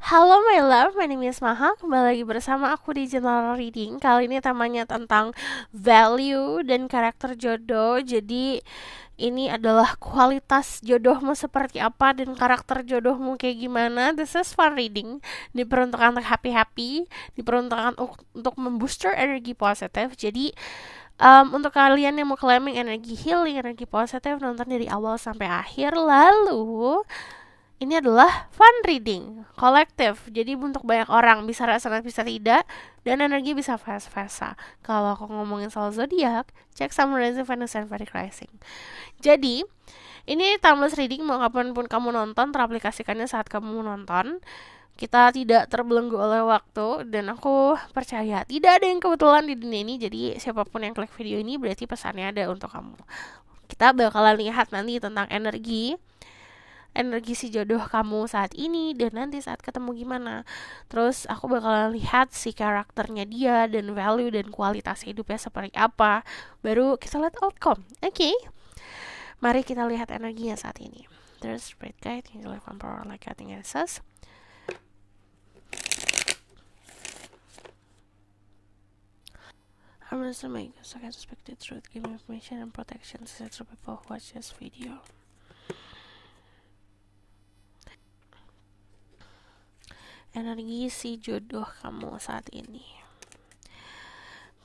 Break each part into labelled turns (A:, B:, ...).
A: Halo my love, my name is Maha. Kembali lagi bersama aku di General Reading. Kali ini temanya tentang value dan karakter jodoh. Jadi ini adalah kualitas jodohmu seperti apa dan karakter jodohmu kayak gimana. This is fun reading. Diperuntukkan untuk happy-happy, diperuntukkan untuk membooster energi positif. Jadi untuk kalian yang mau claiming energi healing, energi positif, nonton dari awal sampai akhir. Lalu ini adalah fun reading, kolektif. Jadi untuk banyak orang bisa resonate bisa tidak, dan energi bisa vice-versa. Kalau aku ngomongin soal zodiak, cek Summer Rising, Venus, and Vedic Rising. Jadi, ini timeless reading mau kapanpun kamu nonton, teraplikasikannya saat kamu nonton. Kita tidak terbelenggu oleh waktu, dan aku percaya tidak ada yang kebetulan di dunia ini. Jadi siapapun yang klik video ini berarti pesannya ada untuk kamu. Kita bakalan lihat nanti tentang energi si jodoh kamu saat ini dan nanti saat ketemu gimana. Terus aku bakalan lihat si karakternya dia dan value dan kualitas hidupnya seperti apa. Baru kita lihat outcome. Oke. Mari kita lihat energinya saat ini. There's spread guide, life and power like cutting answers. I'm just making so I can speak the truth, give information and protection to people who watch this video. Energi si jodoh kamu saat ini.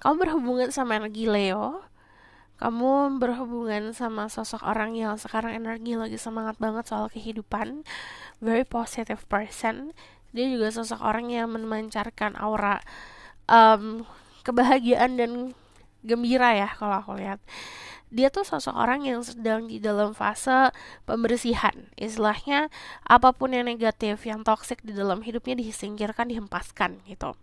A: Kamu berhubungan sama energi Leo. Kamu berhubungan sama sosok orang yang sekarang energi lagi semangat banget soal kehidupan. Very positive person. Dia juga sosok orang yang memancarkan aura kebahagiaan dan gembira ya kalau aku lihat. Dia tuh sosok orang yang sedang di dalam fase pembersihan. Istilahnya apapun yang negatif, yang toksik di dalam hidupnya disingkirkan, dihempaskan gitu.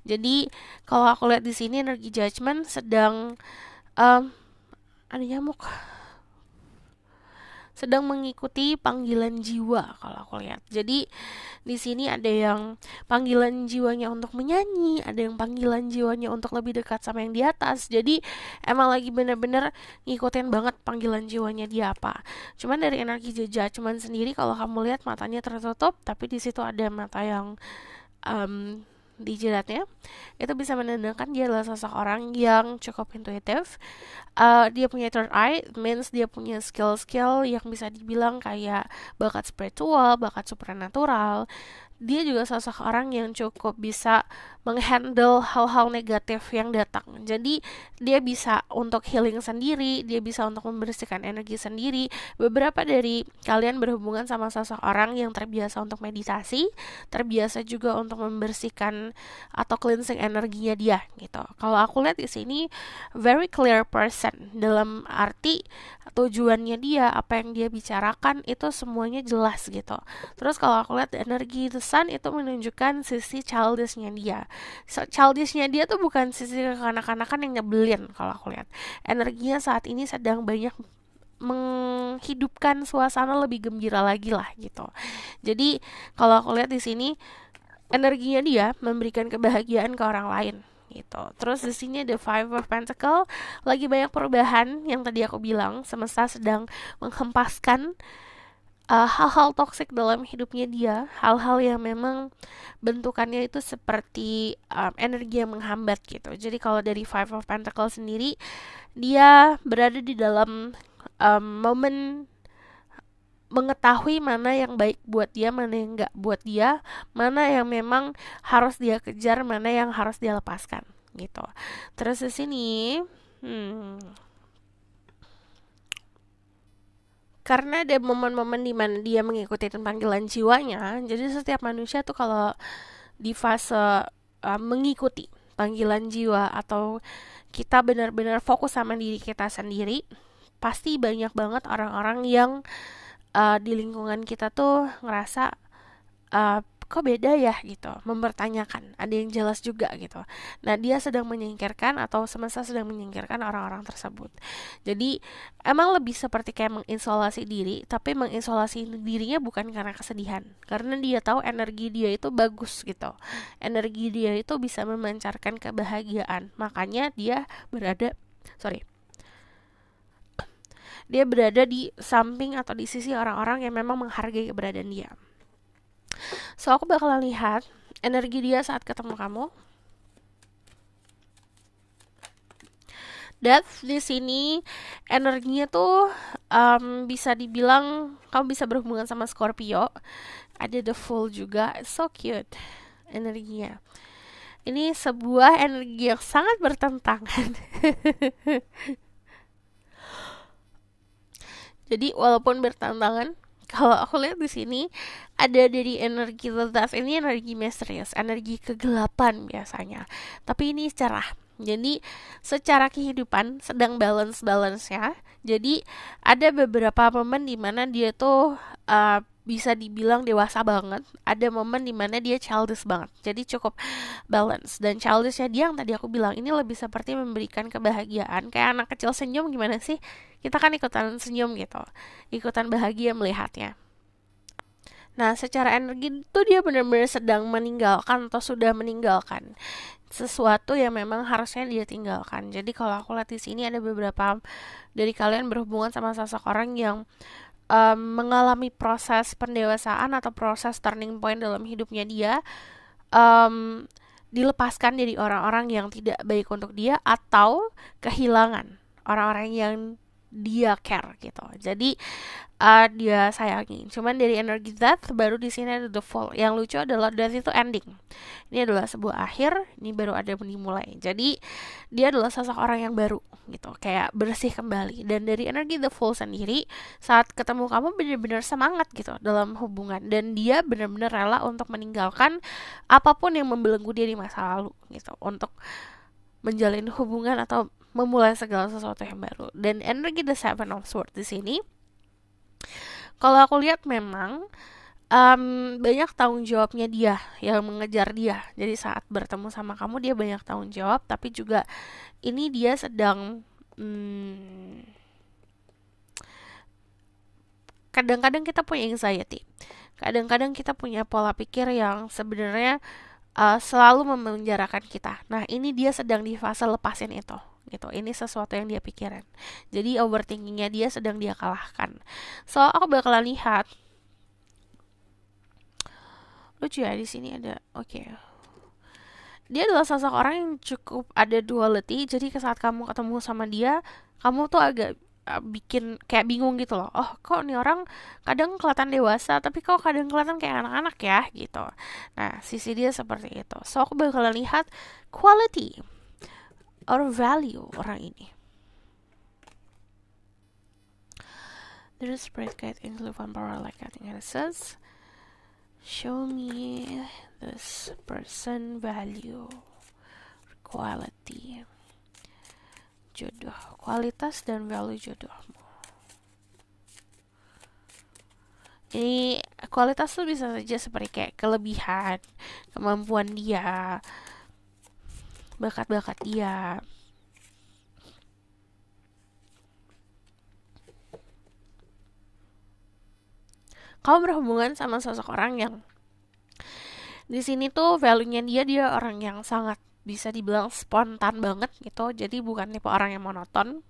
A: Jadi kalau aku lihat di sini energi judgment sedang ada nyamuk, sedang mengikuti panggilan jiwa kalau aku lihat. Jadi di sini ada yang panggilan jiwanya untuk menyanyi, ada yang panggilan jiwanya untuk lebih dekat sama yang di atas. Jadi emang lagi bener-bener ngikutin banget panggilan jiwanya dia apa. Cuman dari energi cuman sendiri kalau kamu lihat matanya tertutup, tapi di situ ada mata yang di jidatnya, itu bisa menandakan dia adalah seseorang yang cukup intuitif. Dia punya third eye, means dia punya skill-skill yang bisa dibilang kayak bakat spiritual, bakat supernatural. Dia juga sosok orang yang cukup bisa menghandle hal-hal negatif yang datang. Jadi dia bisa untuk healing sendiri, dia bisa untuk membersihkan energi sendiri. Beberapa dari kalian berhubungan sama sosok orang yang terbiasa untuk meditasi, terbiasa juga untuk membersihkan atau cleansing energinya dia gitu. Kalau aku lihat di sini very clear person, dalam arti tujuannya dia, apa yang dia bicarakan itu semuanya jelas gitu. Terus kalau aku lihat energi the sun itu menunjukkan sisi childishnya dia. Childishnya dia tuh bukan sisi kekanak-kanakan yang nyebelin kalau aku lihat. Energinya saat ini sedang banyak menghidupkan suasana lebih gembira lagi lah gitu. Jadi kalau aku lihat di sini energinya dia memberikan kebahagiaan ke orang lain gitu. Terus di sini ada Five of Pentacle, lagi banyak perubahan yang tadi aku bilang, semesta sedang menghempaskan hal-hal toksik dalam hidupnya dia, hal-hal yang memang bentukannya itu seperti energi yang menghambat gitu. Jadi kalau dari Five of Pentacle sendiri, dia berada di dalam momen mengetahui mana yang baik buat dia, mana yang enggak buat dia, mana yang memang harus dia kejar, mana yang harus dia lepaskan gitu. Terus di sini karena ada momen-momen dimana dia mengikuti panggilan jiwanya, jadi setiap manusia tuh kalau di fase mengikuti panggilan jiwa atau kita benar-benar fokus sama diri kita sendiri, pasti banyak banget orang-orang yang di lingkungan kita tuh ngerasa kok beda ya gitu, mempertanyakan, ada yang jelas juga gitu. Nah dia sedang menyingkirkan atau semesta sedang menyingkirkan orang-orang tersebut. Jadi emang lebih seperti kayak mengisolasi diri, tapi mengisolasi dirinya bukan karena kesedihan, karena dia tahu energi dia itu bagus gitu, energi dia itu bisa memancarkan kebahagiaan, makanya dia berada di samping atau di sisi orang-orang yang memang menghargai keberadaan dia. So aku bakalan lihat energi dia saat ketemu kamu. Death di sini energinya tuh bisa dibilang kamu bisa berhubungan sama Scorpio. Ada the Fool juga, so cute energinya. Ini sebuah energi yang sangat bertentangan. Jadi walaupun bertentangan, kalau aku lihat di sini ada dari energi the Death ini energi misterius, energi kegelapan biasanya. Tapi ini cerah. Jadi secara kehidupan sedang balance ya. Jadi ada beberapa momen di mana dia tuh bisa dibilang dewasa banget. Ada momen di mana dia childish banget. Jadi cukup balance. Dan childishnya dia yang tadi aku bilang ini lebih seperti memberikan kebahagiaan. Kayak anak kecil senyum gimana sih? Kita kan ikutan senyum gitu. Ikutan bahagia melihatnya. Nah, secara energi itu dia benar-benar sedang meninggalkan atau sudah meninggalkan sesuatu yang memang harusnya dia tinggalkan. Jadi kalau aku lihat di sini ada beberapa dari kalian berhubungan sama seseorang yang mengalami proses pendewasaan atau proses turning point dalam hidupnya dia, dilepaskan dari orang-orang yang tidak baik untuk dia atau kehilangan orang-orang yang dia care gitu. Jadi dia sayangi. Cuman dari energi Death baru di sini ada the Fall. Yang lucu adalah Death itu ending. Ini adalah sebuah akhir, ini baru ada dimulai. Jadi dia adalah seseorang yang baru gitu, kayak bersih kembali. Dan dari energi the Fall sendiri saat ketemu kamu benar-benar semangat gitu dalam hubungan dan dia benar-benar rela untuk meninggalkan apapun yang membelenggu dia di masa lalu gitu untuk menjalin hubungan atau memulai segala sesuatu yang baru. Dan energi the Seven of Swords di sini kalau aku lihat memang banyak tanggung jawabnya dia yang mengejar dia. Jadi saat bertemu sama kamu dia banyak tanggung jawab, tapi juga ini dia sedang kadang-kadang kita punya anxiety. Kadang-kadang kita punya pola pikir yang sebenarnya selalu memenjarakan kita. Nah, ini dia sedang di fase lepasin itu gitu. Ini sesuatu yang dia pikirin. Jadi overthinkingnya dia sedang dia kalahkan. So aku bakalan lihat. Lucu ya di sini ada. Oke. Dia adalah sosok orang yang cukup ada duality. Jadi saat kamu ketemu sama dia, kamu tuh agak bikin kayak bingung gitu loh. Oh, kok nih orang kadang kelihatan dewasa, tapi kok kadang kelihatan kayak anak-anak ya gitu. Nah, sisi dia seperti itu. So aku bakalan lihat quality or value orang ini. There is spirit guide include one power like I think it says. Show me this person value, quality, jodoh, kualitas dan value jodohmu. Ini kualitas tuh bisa saja seperti kayak kelebihan, kemampuan dia, bakat-bakat dia. Kamu berhubungan sama seseorang yang di sini tuh value-nya dia orang yang sangat bisa dibilang spontan banget gitu. Jadi bukan tipe orang yang monoton.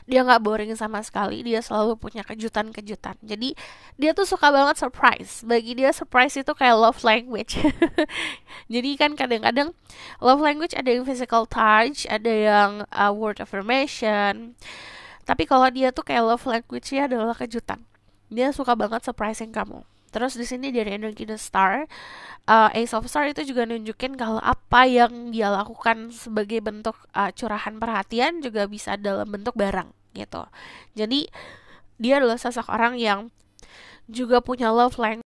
A: Dia nggak boring sama sekali. Dia selalu punya kejutan-kejutan. Jadi dia tuh suka banget surprise. Bagi dia surprise itu kayak love language. Jadi kan kadang-kadang love language ada yang physical touch, ada yang word affirmation. Tapi kalau dia tuh kayak love language-nya adalah kejutan. Dia suka banget surprising kamu. Terus di sini dari energi the Star, Ace of Star itu juga nunjukin kalau apa yang dia lakukan sebagai bentuk curahan perhatian juga bisa dalam bentuk barang gitu. Jadi dia adalah sosok orang yang juga punya love language.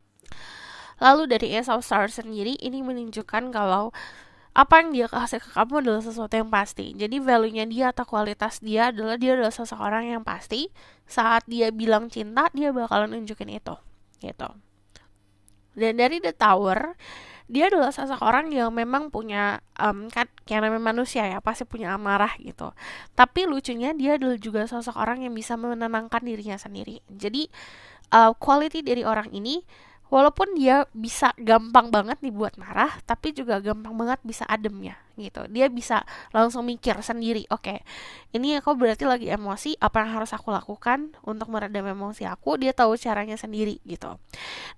A: Lalu dari Ace of Star sendiri ini menunjukkan kalau apa yang dia kasih ke kamu adalah sesuatu yang pasti. Jadi value-nya dia atau kualitas dia adalah seseorang yang pasti. Saat dia bilang cinta, dia bakalan nunjukin itu, gitu. Dan dari The Tower, dia adalah seseorang yang memang punya kan yang namanya manusia ya pasti punya amarah gitu. Tapi lucunya dia adalah juga seseorang yang bisa menenangkan dirinya sendiri. Jadi quality dari orang ini Walaupun dia bisa gampang banget dibuat marah, tapi juga gampang banget bisa ademnya gitu. Dia bisa langsung mikir sendiri, oke, ini aku berarti lagi emosi, apa yang harus aku lakukan untuk meredam emosi aku? Dia tahu caranya sendiri gitu.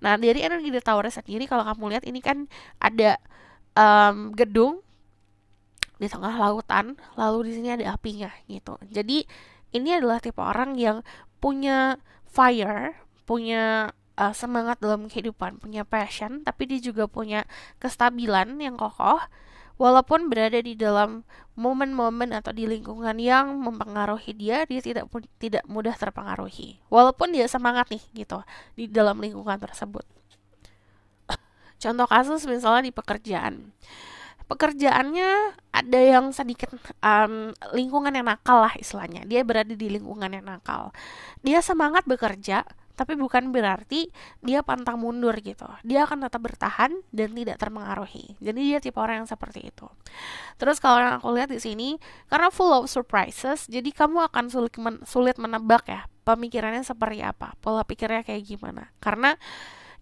A: Nah, dari energi The Tower sendiri, kalau kamu lihat ini kan ada gedung di tengah lautan, lalu di sini ada apinya gitu. Jadi ini adalah tipe orang yang punya fire, punya semangat dalam kehidupan, punya passion, tapi dia juga punya kestabilan yang kokoh, walaupun berada di dalam momen-momen atau di lingkungan yang mempengaruhi dia, dia tidak mudah terpengaruhi. Walaupun dia semangat nih gitu di dalam lingkungan tersebut. Contoh kasus misalnya di pekerjaan. Pekerjaannya ada yang sedikit lingkungan yang nakal lah istilahnya. Dia berada di lingkungan yang nakal. Dia semangat bekerja, tapi bukan berarti dia pantang mundur gitu. Dia akan tetap bertahan dan tidak terpengaruhi. Jadi dia tipe orang yang seperti itu. Terus kalau yang aku lihat di sini, karena full of surprises, jadi kamu akan sulit menebak ya pemikirannya seperti apa, pola pikirnya kayak gimana. Karena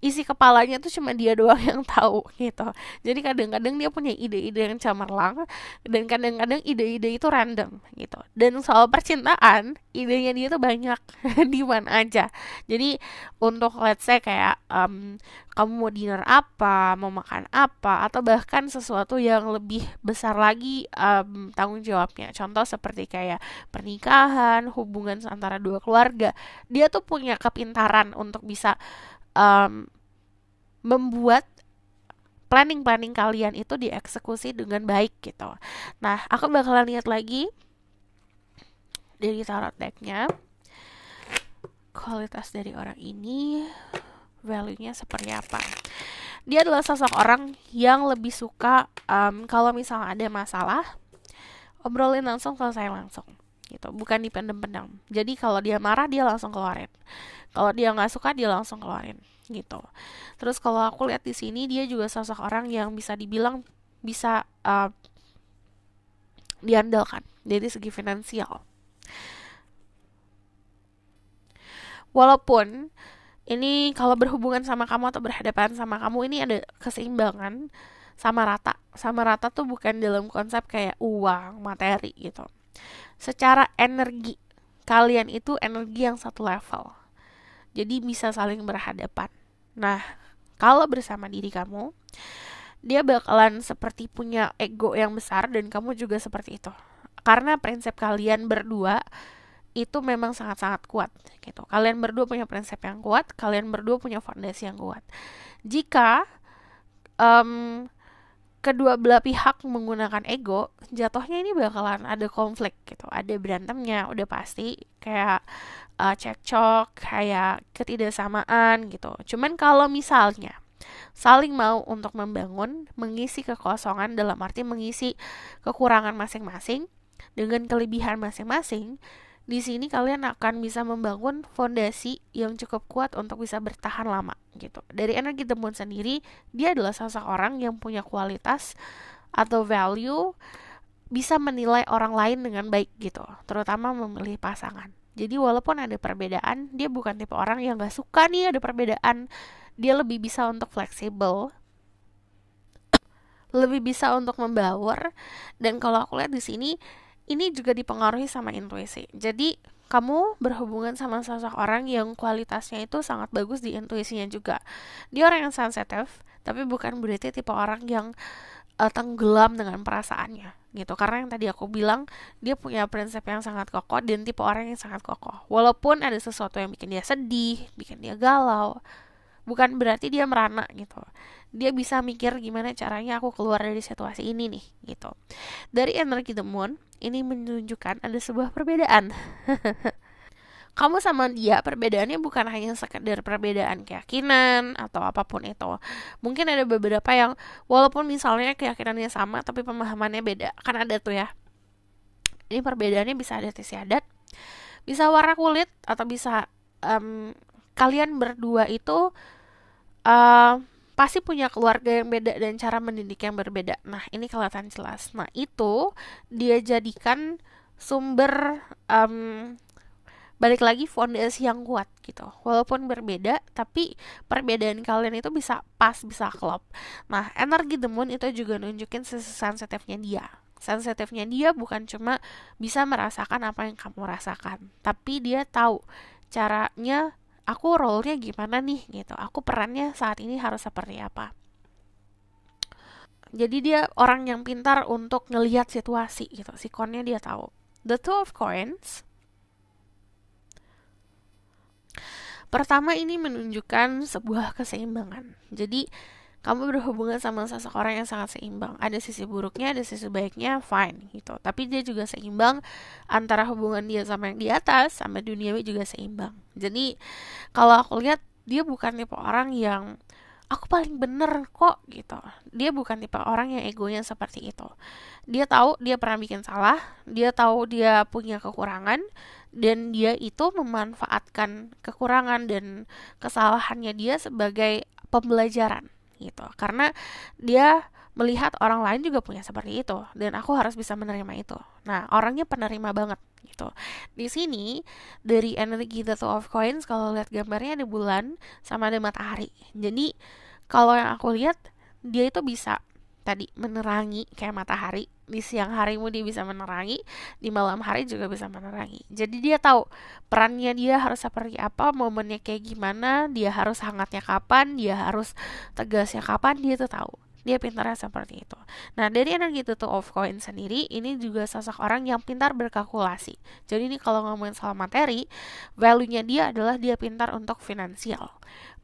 A: isi kepalanya tuh cuma dia doang yang tahu gitu. Jadi kadang-kadang dia punya ide-ide yang cemerlang dan kadang-kadang ide-ide itu random gitu. Dan soal percintaan, idenya dia tuh banyak di mana aja. Jadi untuk let's say kayak kamu mau dinner apa, mau makan apa, atau bahkan sesuatu yang lebih besar lagi tanggung jawabnya. Contoh seperti kayak pernikahan, hubungan antara dua keluarga. Dia tuh punya kepintaran untuk bisa um, membuat planning-planning kalian itu dieksekusi dengan baik gitu. Nah, aku bakalan lihat lagi dari tarot decknya kualitas dari orang ini, value-nya seperti apa. Dia adalah sosok orang yang lebih suka kalau misalnya ada masalah, obrolin langsung, selesai langsung gitu, bukan dipendam-pendam. Jadi kalau dia marah dia langsung keluarin, kalau dia nggak suka dia langsung keluarin gitu. Terus kalau aku lihat di sini dia juga sosok orang yang bisa dibilang bisa diandalkan dari segi finansial. Walaupun ini kalau berhubungan sama kamu atau berhadapan sama kamu ini ada keseimbangan, sama rata. Sama rata tuh bukan dalam konsep kayak uang, materi gitu. Secara energi, kalian itu energi yang satu level. Jadi bisa saling berhadapan. Nah, kalau bersama diri kamu, dia bakalan seperti punya ego yang besar dan kamu juga seperti itu. Karena prinsip kalian berdua itu memang sangat-sangat kuat gitu. Kalian berdua punya prinsip yang kuat, kalian berdua punya fondasi yang kuat. Jika kedua belah pihak menggunakan ego, jatuhnya ini bakalan ada konflik gitu, ada berantemnya, udah pasti kayak cekcok, kayak ketidaksamaan gitu. Cuman kalau misalnya saling mau untuk membangun, mengisi kekosongan dalam arti mengisi kekurangan masing-masing dengan kelebihan masing-masing, di sini kalian akan bisa membangun fondasi yang cukup kuat untuk bisa bertahan lama gitu. Dari energi The Moon sendiri, dia adalah sosok orang yang punya kualitas atau value bisa menilai orang lain dengan baik gitu, terutama memilih pasangan. Jadi walaupun ada perbedaan, dia bukan tipe orang yang gak suka nih ada perbedaan. Dia lebih bisa untuk fleksibel, lebih bisa untuk membaur. Dan kalau aku lihat di sini, ini juga dipengaruhi sama intuisi. Jadi kamu berhubungan sama sosok orang yang kualitasnya itu sangat bagus di intuisinya juga. Dia orang yang sensitif, tapi bukan berarti tipe orang yang tenggelam dengan perasaannya gitu. Karena yang tadi aku bilang, dia punya prinsip yang sangat kokoh dan tipe orang yang sangat kokoh. Walaupun ada sesuatu yang bikin dia sedih, bikin dia galau, bukan berarti dia merana gitu. Dia bisa mikir gimana caranya aku keluar dari situasi ini nih gitu. Dari energi The Moon, ini menunjukkan ada sebuah perbedaan. Kamu sama dia perbedaannya bukan hanya sekedar perbedaan keyakinan atau apapun itu. Mungkin ada beberapa yang walaupun misalnya keyakinannya sama tapi pemahamannya beda. Kan ada tuh ya. Ini perbedaannya bisa adat istiadat, bisa warna kulit, atau bisa kalian berdua itu pasti punya keluarga yang beda dan cara mendidik yang berbeda. Nah, ini kelihatan jelas. Nah, itu dia jadikan sumber balik lagi fondasi yang kuat gitu. Walaupun berbeda, tapi perbedaan kalian itu bisa pas, bisa klop. Nah, energi the moon itu juga nunjukin sisi sensitifnya dia. Sensitifnya dia bukan cuma bisa merasakan apa yang kamu rasakan, tapi dia tahu caranya, aku role-nya gimana nih gitu. Aku perannya saat ini harus seperti apa. Jadi dia orang yang pintar untuk ngelihat situasi gitu. Sikonnya dia tahu. The Two of Coins. Pertama, ini menunjukkan sebuah keseimbangan. Jadi kamu berhubungan sama seseorang yang sangat seimbang. Ada sisi buruknya, ada sisi baiknya, fine gitu. Tapi dia juga seimbang antara hubungan dia sama yang di atas, sama duniawi juga seimbang. Jadi kalau aku lihat, dia bukan tipe orang yang aku paling bener kok gitu. Dia bukan tipe orang yang egonya seperti itu. Dia tahu dia pernah bikin salah, dia tahu dia punya kekurangan, dan dia itu memanfaatkan kekurangan dan kesalahannya dia sebagai pembelajaran gitu. Karena dia melihat orang lain juga punya seperti itu, dan aku harus bisa menerima itu. Nah, orangnya penerima banget gitu. Di sini dari energi The Two of Coins, kalau lihat gambarnya ada bulan sama ada matahari. Jadi kalau yang aku lihat, dia itu bisa tadi menerangi kayak matahari. Di siang harimu dia bisa menerangi, di malam hari juga bisa menerangi. Jadi dia tahu perannya dia harus seperti apa, momennya kayak gimana, dia harus hangatnya kapan, dia harus tegasnya kapan, dia tuh tahu. Dia pintarnya seperti itu. Nah, dari energi Two of Coins sendiri, ini juga sosok orang yang pintar berkalkulasi. Jadi ini kalau ngomongin soal materi, value-nya dia adalah dia pintar untuk finansial.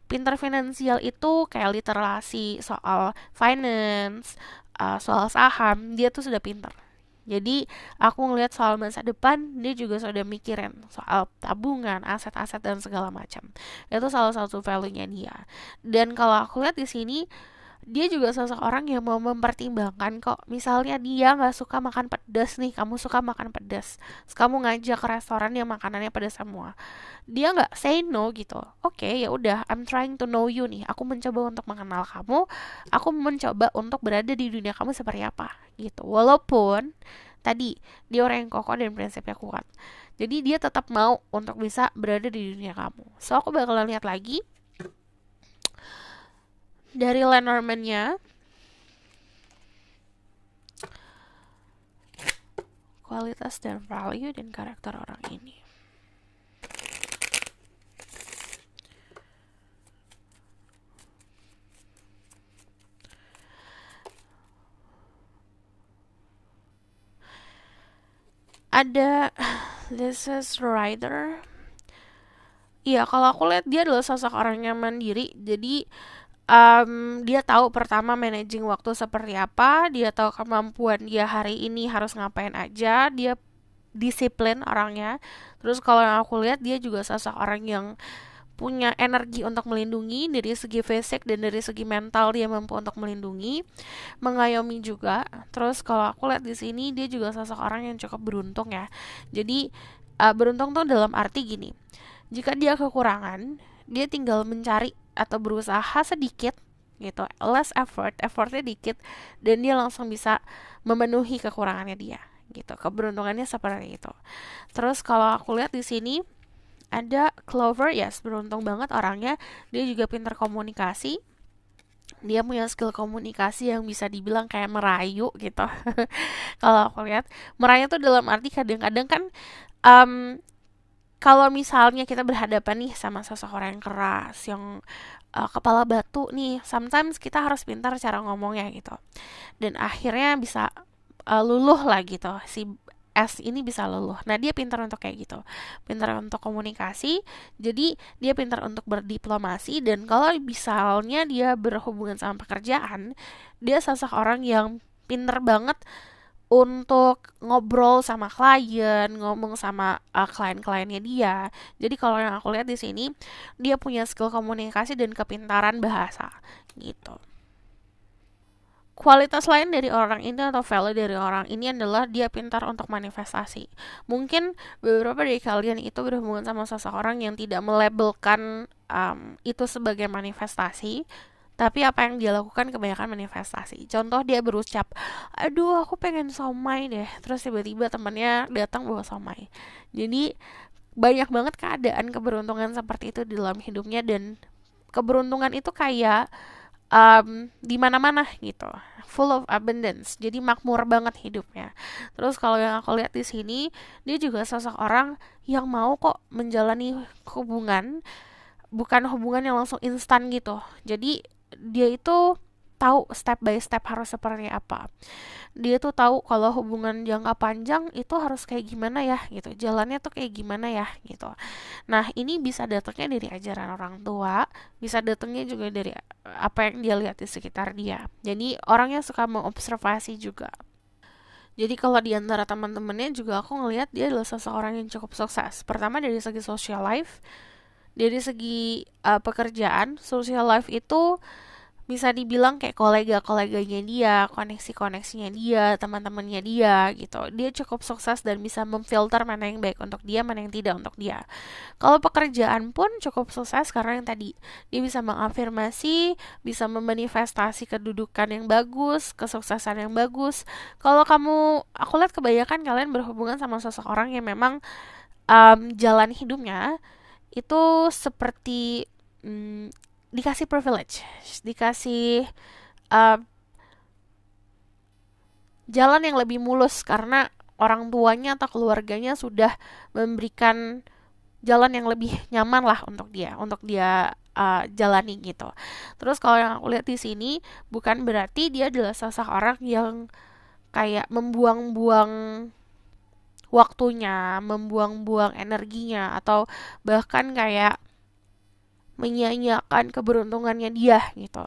A: Pintar finansial itu kayak literasi soal finance, soal saham, dia tuh sudah pintar. Jadi aku ngelihat soal masa depan, dia juga sudah mikirin soal tabungan, aset-aset dan segala macam. Itu salah satu value-nya dia. Dan kalau aku lihat di sini, dia juga sosok orang yang mau mempertimbangkan kok. Misalnya dia nggak suka makan pedas nih, kamu suka makan pedas, terus kamu ngajak ke restoran yang makanannya pedas semua, dia nggak say no gitu. Oke, ya udah, I'm trying to know you nih, aku mencoba untuk mengenal kamu, aku mencoba untuk berada di dunia kamu seperti apa gitu. Walaupun tadi dia orang yang kokoh dan prinsipnya kuat, jadi dia tetap mau untuk bisa berada di dunia kamu. So aku bakalan lihat lagi dari Lenormand-nya, kualitas dan value dan karakter orang ini. Ada this is writer. Iya, kalau aku lihat dia adalah sosok orang yang mandiri. Jadi dia tahu pertama managing waktu seperti apa, dia tahu kemampuan dia hari ini harus ngapain aja, dia disiplin orangnya. Terus kalau yang aku lihat, dia juga sosok orang yang punya energi untuk melindungi dari segi fisik dan dari segi mental, dia mampu untuk melindungi, mengayomi juga. Terus kalau aku lihat di sini, dia juga sosok orang yang cukup beruntung ya. Jadi beruntung tuh dalam arti gini, jika dia kekurangan, dia tinggal mencari atau berusaha sedikit gitu, less effortnya dikit, dan dia langsung bisa memenuhi kekurangannya dia gitu. Keberuntungannya seperti itu. Terus kalau aku lihat di sini ada Clover, yes, beruntung banget orangnya. Dia juga pintar komunikasi. Dia punya skill komunikasi yang bisa dibilang kayak merayu gitu. Kalau aku lihat, merayu tuh dalam arti kadang-kadang kan um, kalau misalnya kita berhadapan nih sama seseorang yang keras, yang kepala batu nih, sometimes kita harus pintar cara ngomongnya gitu. Dan akhirnya bisa luluh lah gitu. Si S ini bisa luluh. Nah, dia pintar untuk kayak gitu. Pintar untuk komunikasi, jadi dia pintar untuk berdiplomasi, dan kalau misalnya dia berhubungan sama pekerjaan, dia sosok orang yang pintar banget untuk ngobrol sama klien, ngomong sama klien-kliennya dia. Jadi kalau yang aku lihat di sini, dia punya skill komunikasi dan kepintaran bahasa gitu. Kualitas lain dari orang ini atau value dari orang ini adalah dia pintar untuk manifestasi. Mungkin beberapa dari kalian itu berhubungan sama seseorang yang tidak melabelkan itu sebagai manifestasi, tapi apa yang dia lakukan kebanyakan manifestasi. Contoh, dia berucap, aduh aku pengen somai deh, terus tiba-tiba temannya datang bawa somai. Jadi banyak banget keadaan keberuntungan seperti itu di dalam hidupnya, dan keberuntungan itu kayak di mana-mana gitu, full of abundance, jadi makmur banget hidupnya. Terus kalau yang aku lihat di sini, dia juga sosok orang yang mau kok menjalani hubungan, bukan hubungan yang langsung instan gitu. Jadi dia itu tahu step by step harus seperti apa. Dia tuh tahu kalau hubungan jangka panjang itu harus kayak gimana ya gitu, jalannya tuh kayak gimana ya gitu. Nah, ini bisa datangnya dari ajaran orang tua, bisa datangnya juga dari apa yang dia lihat di sekitar dia. Jadi orangnya suka mengobservasi juga. Jadi kalau di antara teman-temannya juga aku ngelihat dia adalah seseorang yang cukup sukses. Pertama dari segi social life, dari segi pekerjaan, social life itu bisa dibilang kayak kolega-koleganya dia, koneksi-koneksinya dia, teman-temannya dia gitu. Dia cukup sukses dan bisa memfilter mana yang baik untuk dia, mana yang tidak untuk dia. Kalau pekerjaan pun cukup sukses karena yang tadi dia bisa mengafirmasi, bisa memanifestasi kedudukan yang bagus, kesuksesan yang bagus. Kalau aku lihat kebanyakan kalian berhubungan sama seseorang yang memang jalan hidupnya itu seperti dikasih privilege, dikasih uh, jalan yang lebih mulus karena orang tuanya atau keluarganya sudah memberikan jalan yang lebih nyaman lah untuk dia jalani gitu. Terus kalau yang aku lihat di sini, bukan berarti dia adalah seseorang yang kayak membuang-buang waktunya, membuang-buang energinya, atau bahkan kayak menyia-nyiakan keberuntungannya dia gitu.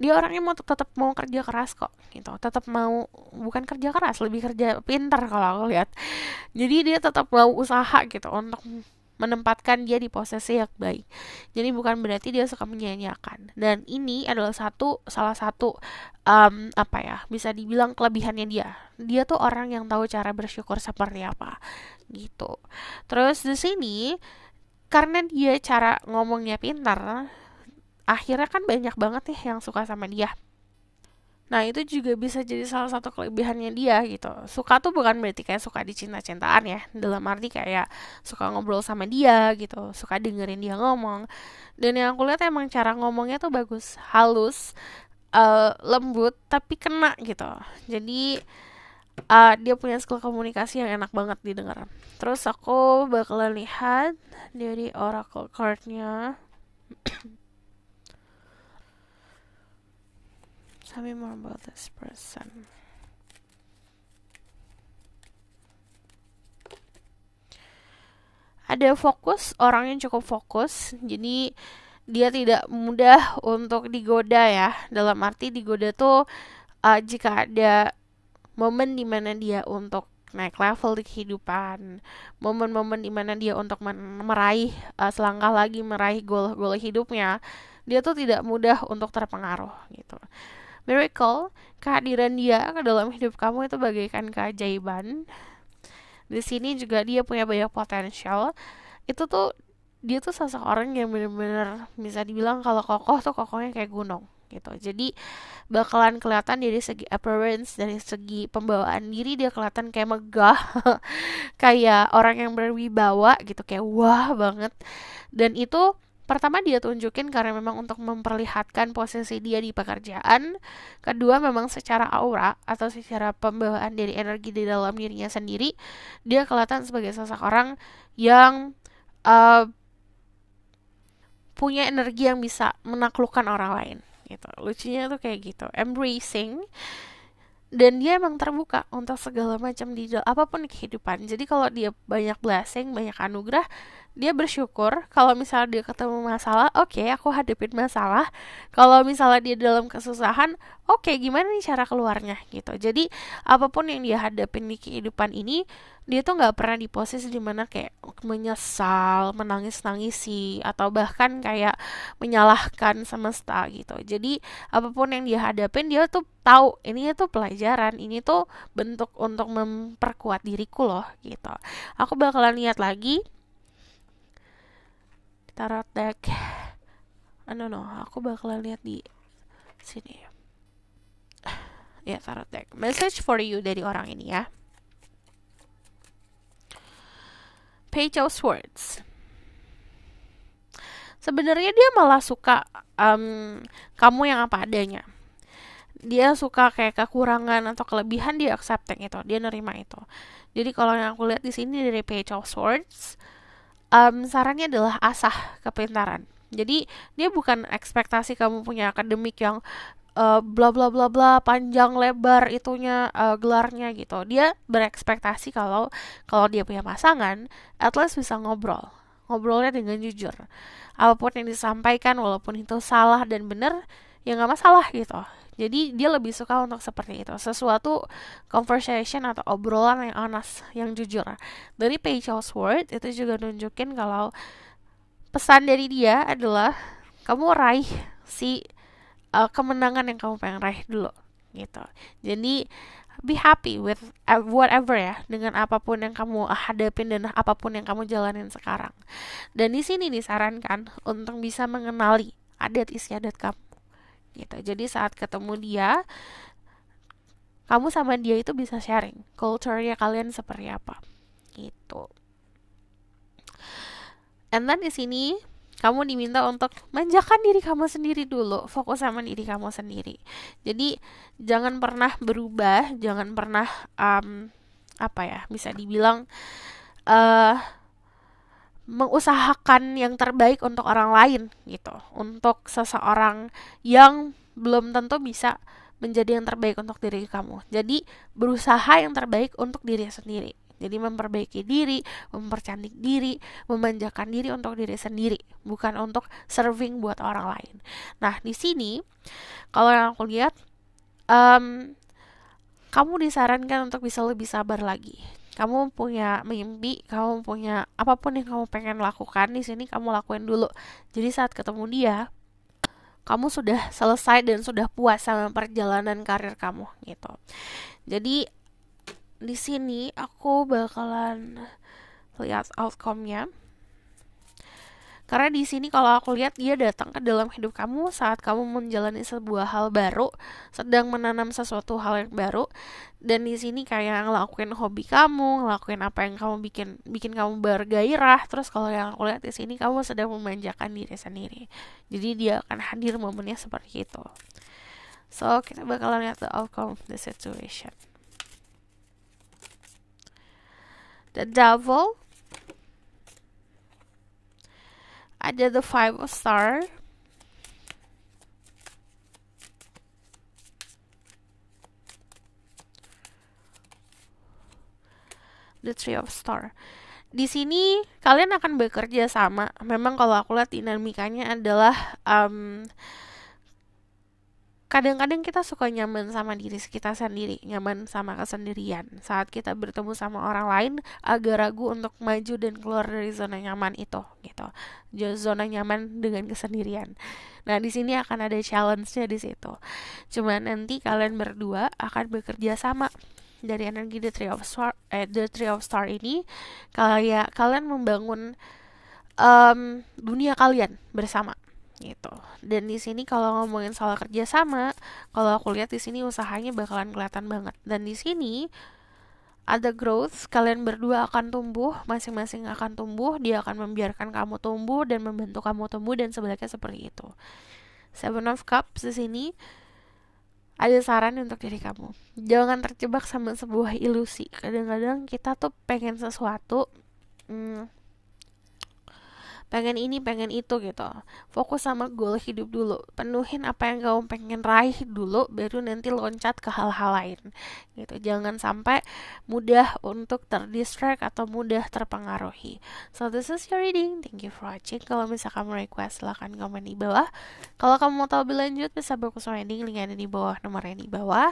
A: Dia orangnya tetap mau kerja keras kok gitu. Tetap mau, bukan kerja keras, lebih kerja pintar kalau aku lihat. Jadi dia tetap mau usaha gitu untuk menempatkan dia di posisi yang baik. Jadi bukan berarti dia suka menyia-nyiakan. Dan ini adalah salah satu apa ya, bisa dibilang kelebihannya dia. Dia tuh orang yang tahu cara bersyukur seperti apa gitu. Terus di sini karena dia cara ngomongnya pintar, akhirnya kan banyak banget nih yang suka sama dia. Nah, itu juga bisa jadi salah satu kelebihannya dia gitu. Suka tuh bukan berarti kayak suka dicinta-cintaan ya. Dalam arti kayak suka ngobrol sama dia gitu, suka dengerin dia ngomong. Dan yang aku lihat emang cara ngomongnya tuh bagus, halus, lembut, tapi kena gitu. Jadi dia punya skill komunikasi yang enak banget didengar. Terus aku bakalan lihat dari oracle cardnya. Tell me more about this person. Ada fokus, orangnya cukup fokus. Jadi dia tidak mudah untuk digoda ya. Dalam arti digoda tuh jika ada momen dimana dia untuk naik level di kehidupan, momen-momen dimana dia untuk meraih selangkah lagi meraih goal hidupnya, dia tuh tidak mudah untuk terpengaruh gitu. Miracle, kehadiran dia ke dalam hidup kamu itu bagaikan keajaiban. Di sini juga dia punya banyak potensial. Itu tuh dia tuh seseorang yang benar-benar bisa dibilang kalau kokoh tuh kokohnya kayak gunung gitu. Jadi bakalan kelihatan dari segi appearance, dari segi pembawaan diri dia kelihatan kayak megah, kayak orang yang berwibawa gitu, kayak wah banget. Dan itu pertama dia tunjukin karena memang untuk memperlihatkan posisi dia di pekerjaan. Kedua memang secara aura atau secara pembawaan dari energi di dalam dirinya sendiri, dia kelihatan sebagai seseorang yang uh, punya energi yang bisa menaklukkan orang lain gitu. Lucunya tuh kayak gitu, embracing, dan dia emang terbuka untuk segala macam di apapun kehidupan. Jadi kalau dia banyak blessing, banyak anugerah, dia bersyukur. Kalau misalnya dia ketemu masalah, oke, aku hadapin masalah. Kalau misalnya dia dalam kesusahan, oke, gimana nih cara keluarnya gitu. Jadi apapun yang dia hadapin di kehidupan ini, dia tuh nggak pernah di posisi dimana kayak menyesal, menangis-nangisi, atau bahkan kayak menyalahkan semesta gitu. Jadi apapun yang dia hadapin, dia tuh tahu ini tuh pelajaran, ini tuh bentuk untuk memperkuat diriku loh gitu. Aku bakalan lihat lagi tarot deck. No, aku bakalan lihat di sini. Ya, tarot deck. Message for you dari orang ini ya. Page of Swords. Sebenarnya dia malah suka kamu yang apa adanya. Dia suka kayak kekurangan atau kelebihan, dia accepting itu, dia nerima itu. Jadi kalau yang aku lihat di sini dari Page of Swords, sarannya adalah asah kepintaran. Jadi dia bukan ekspektasi kamu punya akademik yang bla bla bla bla panjang lebar itunya gelarnya gitu. Dia berekspektasi kalau dia punya pasangan, at least bisa ngobrolnya dengan jujur. Apapun yang disampaikan, walaupun itu salah dan benar, ya nggak masalah gitu. Jadi dia lebih suka untuk seperti itu, sesuatu conversation atau obrolan yang honest, yang jujur. Dari Page of Swords itu juga nunjukin kalau pesan dari dia adalah kamu raih si kemenangan yang kamu pengen raih dulu gitu. Jadi be happy with whatever ya, dengan apapun yang kamu hadapin dan apapun yang kamu jalanin sekarang. Dan di sini disarankan untuk bisa mengenali adat istiadat kamu gitu. Jadi saat ketemu dia, kamu sama dia itu bisa sharing culture-nya kalian seperti apa gitu. And then di sini kamu diminta untuk manjakan diri kamu sendiri dulu, fokus sama diri kamu sendiri. Jadi jangan pernah berubah, jangan pernah bisa dibilang mengusahakan yang terbaik untuk orang lain gitu, untuk seseorang yang belum tentu bisa menjadi yang terbaik untuk diri kamu. Jadi berusaha yang terbaik untuk diri sendiri. Jadi memperbaiki diri, mempercantik diri, memanjakan diri untuk diri sendiri, bukan untuk serving buat orang lain. Nah, di sini kalau yang aku lihat, kamu disarankan untuk bisa lebih sabar lagi. Kamu punya mimpi, kamu punya apapun yang kamu pengen lakukan, di sini kamu lakuin dulu. Jadi saat ketemu dia, kamu sudah selesai dan sudah puas sama perjalanan karir kamu gitu. Jadi di sini aku bakalan lihat outcome-nya. Karena di sini kalau aku lihat dia datang ke dalam hidup kamu saat kamu menjalani sebuah hal baru, sedang menanam sesuatu hal yang baru, dan di sini kayak ngelakuin hobi kamu, ngelakuin apa yang kamu bikin kamu bergairah. Terus kalau yang aku lihat di sini kamu sedang memanjakan diri sendiri. Jadi dia akan hadir momennya seperti itu. So kita bakalan lihat the outcome of the situation. The Devil, ada the 5 of Star, the 3 of Star. Di sini kalian akan bekerja sama. Memang kalau aku lihat dinamikanya adalah kadang-kadang kita suka nyaman sama diri kita sendiri, nyaman sama kesendirian. Saat kita bertemu sama orang lain, agak ragu untuk maju dan keluar dari zona nyaman itu, gitu. Zona nyaman dengan kesendirian. Nah, di sini akan ada challenge-nya di situ. Cuman nanti kalian berdua akan bekerja sama. Dari energi the Three of Star ini, kalian membangun dunia kalian bersama. Gitu. Dan di sini kalau ngomongin soal kerjasama, kalau aku lihat di sini usahanya bakalan kelihatan banget. Dan di sini ada growth, kalian berdua akan tumbuh, masing-masing akan tumbuh, dia akan membiarkan kamu tumbuh dan membantu kamu tumbuh dan sebaliknya seperti itu. 7 of Cups di sini ada saran untuk diri kamu. Jangan terjebak sama sebuah ilusi. Kadang-kadang kita tuh pengen sesuatu, pengen ini, pengen itu gitu. Fokus sama goal hidup dulu. Penuhin apa yang kamu pengen raih dulu, baru nanti loncat ke hal-hal lain gitu. Jangan sampai mudah untuk terdistract atau mudah terpengaruhi. So this is your reading. Thank you for watching. Kalau misalkan kamu request, silahkan komen di bawah. Kalau kamu mau tahu lebih lanjut, bisa berkumpul reading, link ada di bawah, nomornya di bawah.